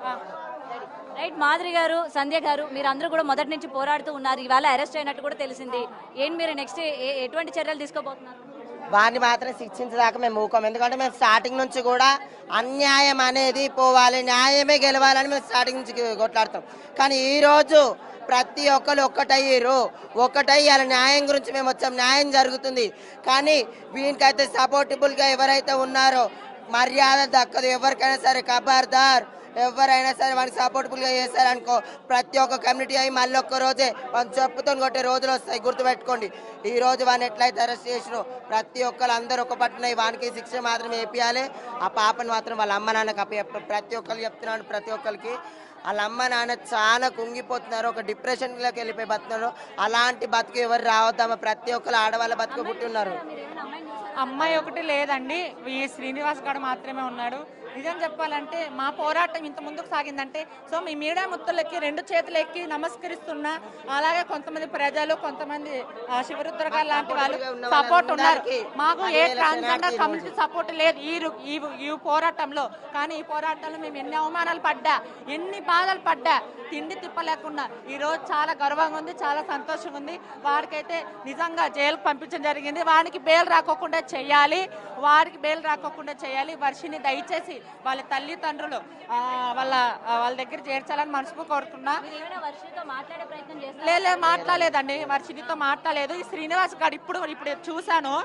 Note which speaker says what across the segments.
Speaker 1: Right. Madhuri గారు, సంధ్య గారు, మీరు అందరూ కూడా మొదటి నుంచి పోరాడుతూ ఉన్నారు. ఇవాళ అరెస్ట్ అయినట్టు కూడా తెలిసింది. ఏంటి మీరు నెక్స్ట్ ఎటువంటి చర్యలు తీసుకోబోతున్నారు?
Speaker 2: వారిని మాత్రం శిక్షించదాకా మేము ఊకోం. ఎందుకంటే మేము స్టార్టింగ్ నుంచి కూడా అన్యాయం అనేది పోవాలి, న్యాయమే గెలవాలని మేము స్టార్టింగ్ నుంచి కొట్లాడుతాం. కానీ ఈరోజు ప్రతి ఒక్కరు ఒక్కటై అలా న్యాయం గురించి మేము వచ్చాం. న్యాయం జరుగుతుంది. కానీ వీనికైతే సపోర్టబుల్గా ఎవరైతే ఉన్నారో మర్యాద దక్కదు. ఎవరికైనా సరే ఖబర్దార్, ఎవరైనా సరే వానికి సపోర్టబుల్గా చేశారనుకో ప్రతి ఒక్క కమ్యూనిటీ అయి మళ్ళీ ఒక్క రోజే వాళ్ళు చెప్పుతో కొట్టే రోజులు వస్తాయి. గుర్తుపెట్టుకోండి. ఈ రోజు వాడిని ఎట్లయితే అరెస్ట్ చేసినో ప్రతి ఒక్కరు అందరూ ఒక పట్టున్నాయి. వానికి శిక్ష మాత్రం వేపియాలి. ఆ పాపను మాత్రం వాళ్ళ అమ్మ నాన్నకి ప్రతి ఒక్కరు చెప్తున్నాను. ప్రతి ఒక్కరికి వాళ్ళ అమ్మ నాన్న చాలా కుంగిపోతున్నారు. ఒక డిప్రెషన్లోకి వెళ్ళిపోయి బతున్నారు. అలాంటి బతుకు ఎవరు రావద్దామా? ప్రతి ఒక్కరు ఆడవాళ్ళ బతుకు పుట్టి ఉన్నారు.
Speaker 3: అమ్మాయి ఒకటి లేదండి, ఈ శ్రీనివాస్ గారు మాత్రమే ఉన్నాడు. నిజం చెప్పాలంటే మా పోరాటం ఇంత ముందుకు సాగిందంటే సో మీ మీడియా ముత్తులకి రెండు చేతులు ఎక్కి నమస్కరిస్తున్నా. అలాగే కొంతమంది ప్రజలు, కొంతమంది శివరుద్ర గారు లాంటి వాళ్ళు సపోర్ట్ ఉన్నారు. మాకు ఏ ట్రాన్స్జెండర్ కమ్యూనిటీ సపోర్ట్ లేదు ఈ పోరాటంలో. కానీ ఈ పోరాటంలో మేము ఎన్ని అవమానాలు పడ్డా, ఎన్ని బాధలు పడ్డా, తిండి తిప్పలేకుండా ఈరోజు చాలా గర్వంగా ఉంది, చాలా సంతోషంగా ఉంది. వారికైతే నిజంగా జైలుకు పంపించడం జరిగింది. వారికి బెయిల్ రాకోకుండా చేయాలి, వర్షిని దయచేసి వాళ్ళ తల్లిదండ్రులు వాళ్ళ దగ్గర చేర్చాలని మనసుకు కోరుతున్నా. లేదు, మాట్లాడలేదండి, వర్షినితో మాట్లాడలేదు. ఈ శ్రీనివాస్ గారు ఇప్పుడు చూశాను.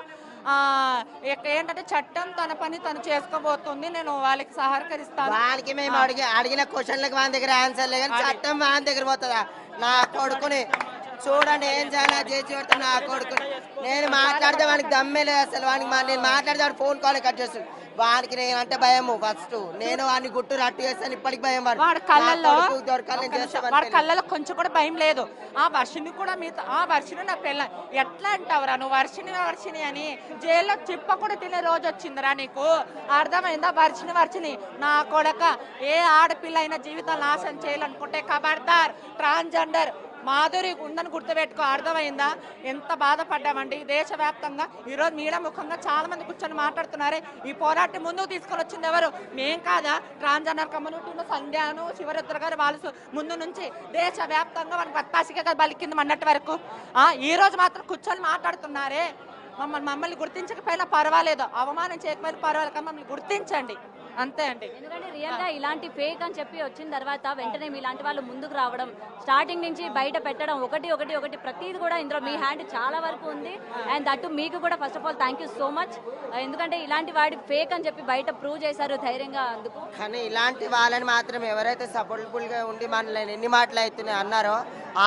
Speaker 3: ఏంటంటే చట్టం తన పని తను చేసుకోబోతుంది. నేను వాళ్ళకి సహకరిస్తాను.
Speaker 2: వాళ్ళకి మేము అడిగిన క్వశ్చన్లకు వాళ్ళ దగ్గర ఆన్సర్ లేదు, చట్టం వాళ్ళ దగ్గర పోతుందా? నా కొడుకుని చూడండి ఏం చాలా చేసి పెడతాను. నా కొడుకుని నేను మాట్లాడితే వానికి దమ్మే లేదు అసలు. వానికి నేను మాట్లాడితే వాడు ఫోన్ కాల్ కట్ చేస్తాను. వానికి నేను అంటే భయము. ఫస్ట్ నేను వాడిని గుట్టు రట్టు చేస్తాను. ఇప్పటికి భయం.
Speaker 3: వాడి కళ్ళలో కొంచెం కూడా భయం లేదు. ఆ వర్షిని కూడా ఆ వర్షిని నా పిల్ల ఎట్లా అంటావురా నువ్వు వర్షిని అని జైల్లో చిప్ప కూడా తినే రోజు వచ్చిందిరా నీకు? అర్థమైందా? వర్షిని నా కొడక ఏ ఆడపిల్ల అయినా జీవితాలు నాశనం చేయాలనుకుంటే ఖబర్దార్. ట్రాన్స్జెండర్ మాధురి ఉందని గుర్తుపెట్టుకో. అర్థమైందా? ఎంత బాధపడ్డామండి దేశవ్యాప్తంగా. ఈరోజు మీడియా ముఖంగా చాలా మంది కూర్చొని మాట్లాడుతున్నారే. ఈ పోరాటం ముందుకు తీసుకొని వచ్చింది ఎవరు? మేం కాదా? ట్రాన్స్జెండర్ కమ్యూనిటీలో సంధ్యాను, శివరుద్ర గారు వాళ్ళు ముందు నుంచి దేశవ్యాప్తంగా మనకు పత్తాసిగా బలికింది అన్నట్టు వరకు. ఈ రోజు మాత్రం కూర్చొని మాట్లాడుతున్నారే. మమ్మల్ని గుర్తించకపోయినా పర్వాలేదు, అవమానం చేయకపోయినా పర్వాలేదు, కానీ మమ్మల్ని గుర్తించండి అంతే అండి.
Speaker 1: ఎందుకంటే రియల్ గా ఇలాంటి ఫేక్ అని చెప్పి వచ్చిన తర్వాత వెంటనే ఇలాంటి వాళ్ళు ముందుకు రావడం, స్టార్టింగ్ నుంచి బయట పెట్టడం, ఒకటి ప్రతిది కూడా ఇందులో మీ హ్యాండ్ చాలా వరకు ఉంది. అండ్ దట్టు మీకు కూడా first of all thank you so much. ఎందుకంటే ఇలాంటి వాడి ఫేక్ అని చెప్పి బయట ప్రూవ్ చేశారు ధైర్యంగా. అందుకు
Speaker 2: కానీ ఇలాంటి వాళ్ళని మాత్రం ఎవరైతే సపోర్టబుల్ గా ఉండి మనల్ని ఎన్ని మాటలు అవుతున్నాయి అన్నారో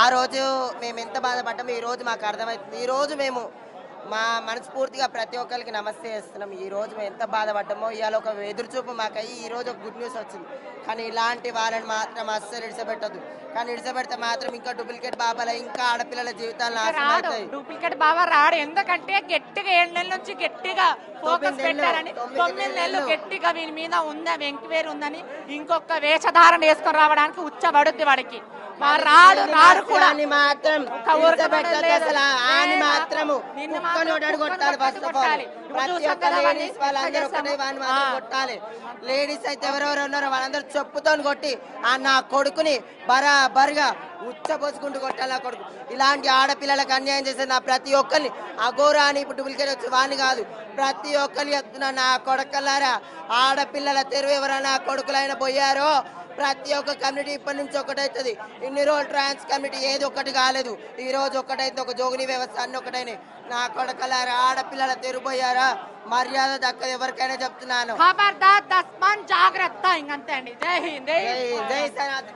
Speaker 2: ఆ రోజు మేము ఎంత బాధపడ్డామో ఈ రోజు మాకు అర్థమవుతుంది. ఈ రోజు మేము మా మనస్ఫూర్తిగా ప్రతి ఒక్కరికి నమస్తే చేస్తున్నాం. ఈ రోజు మేము ఎంత బాధపడ్డామో ఇవాళ ఒక ఎదురుచూపు మాకయ్యి ఈ రోజు ఒక గుడ్ న్యూస్ వచ్చింది. కానీ ఇలాంటి వాళ్ళని మాత్రం అస్సలు ఇడిసపెట్టద్దు. కానీ ఇడిసపెడితే మాత్రం ఇంకా డూప్లికేట్ బాబాల ఇంకా ఆడపిల్లల జీవితాలు నాశనం అవుతాయి.
Speaker 3: డూప్లికేట్ బాబా రాడు. ఎందుకంటే గట్టిగా 7 నెలల నుంచి గట్టిగా ఫోకస్ పెట్టారని, 9 నెలలు గట్టిగా వీని మీద ఉందని, ఎంక్వైరీ ఉందని ఇంకొక వేషధారణ వేసుకొని రావడానికి ఉచ్చబడుద్ది వాడికి. రాడు కూడా
Speaker 2: మాత్రం కొట్టాలి. లేడీస్ అయితే ఎవరెవరు ఉన్నారో వాళ్ళందరూ చెప్పుతో కొట్టి ఆ నా కొడుకుని బరాబర్గా ఉచ్చపోసుకుంటూ కొట్టాలి. నా కొడుకు ఇలాంటి ఆడపిల్లలకు అన్యాయం చేసే నా ప్రతి ఒక్కరిని అఘోరా అని ఇప్పుడు డూప్లికేట్ వచ్చి వాడిని కాదు, ప్రతి ఒక్కరిని చెప్తున్నా. నా కొడుకులారా, ఆడపిల్లల తెరువు ఎవరైనా కొడుకులైనా పోయారో ప్రతి ఒక్క కమ్యూనిటీ ఇప్పటి నుంచి ఒకటవుతుంది. ఇన్ని రోజులు ట్రాన్స్ కమ్యూనిటీ ఏది ఒకటి కాలేదు. ఈ రోజు ఒకటైతే ఒక జోగిని వ్యవస్థ అన్ని ఒకటైనాయి. నా కొడుకులారా, ఆడపిల్లల తెరుపోయారా మర్యాద దక్కదు ఎవరికైనా చెప్తున్నాను.
Speaker 3: జాగ్రత్త. ఇంకంతే అండి. జై హింద్, జై
Speaker 2: జై సనాతన్.